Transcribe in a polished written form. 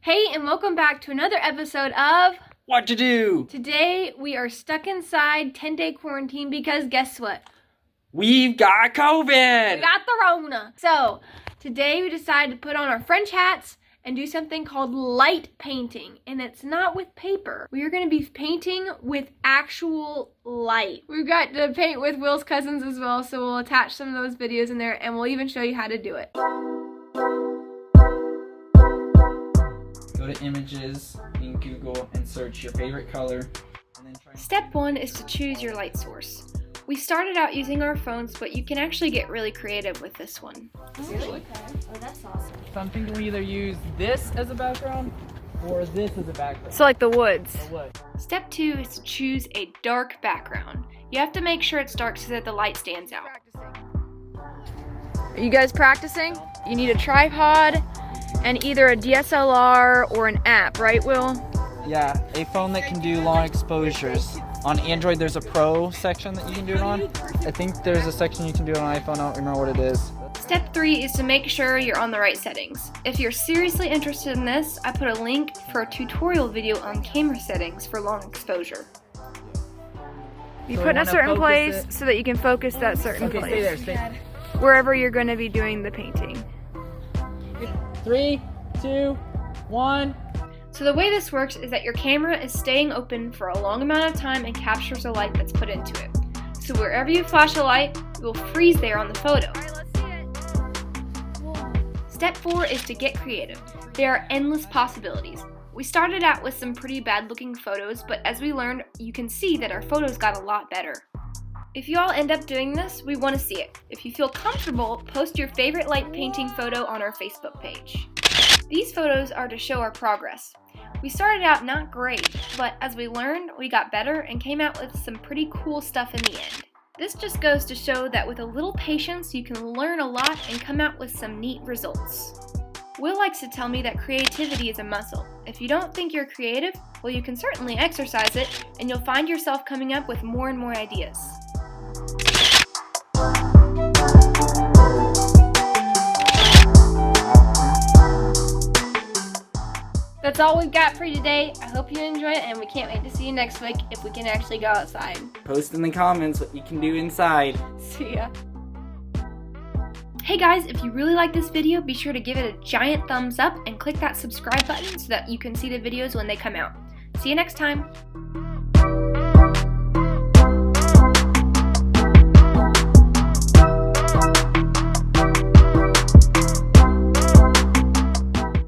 Hey, and welcome back to another episode of What to Do? Today we are stuck inside 10-day quarantine because guess what? We've got COVID! We got the Rona. So, today we decided to put on our French hats and do something called light painting. And it's not with paper. We are going to be painting with actual light. We've got to paint with Will's cousins as well, so we'll attach some of those videos in there and we'll even show you how to do it. Go to images in Google and search your favorite color. And then Step 1 is to choose your light source. We started out using our phones, but you can actually get really creative with this one. Really? Oh, that's awesome. So I'm thinking we either use this as a background or this as a background. So like the woods. Or what? Step 2 is to choose a dark background. You have to make sure it's dark so that the light stands out. Are you guys practicing? You need a tripod and either a DSLR or an app, right, Will? Yeah, a phone that can do long exposures. On Android, there's a Pro section that you can do it on. I think there's a section you can do it on iPhone. I don't remember what it is. Step 3 is to make sure you're on the right settings. If you're seriously interested in this, I put a link for a tutorial video on camera settings for long exposure. You put in a certain place so that you can focus that certain place. Stay there, stay. Wherever you're going to be doing the painting. 3, 2, 1. So the way this works is that your camera is staying open for a long amount of time and captures the light that's put into it. So wherever you flash a light, it will freeze there on the photo. Step 4 is to get creative. There are endless possibilities. We started out with some pretty bad looking photos, but as we learned, you can see that our photos got a lot better. If you all end up doing this, we want to see it. If you feel comfortable, post your favorite light painting photo on our Facebook page. These photos are to show our progress. We started out not great, but as we learned, we got better and came out with some pretty cool stuff in the end. This just goes to show that with a little patience, you can learn a lot and come out with some neat results. Will likes to tell me that creativity is a muscle. If you don't think you're creative, well, you can certainly exercise it, and you'll find yourself coming up with more and more ideas. That's all we've got for you today. I hope you enjoy it, and we can't wait to see you next week if we can actually go outside. Post in the comments what you can do inside. See ya. Hey guys, if you really like this video, be sure to give it a giant thumbs up and click that subscribe button so that you can see the videos when they come out. See you next time.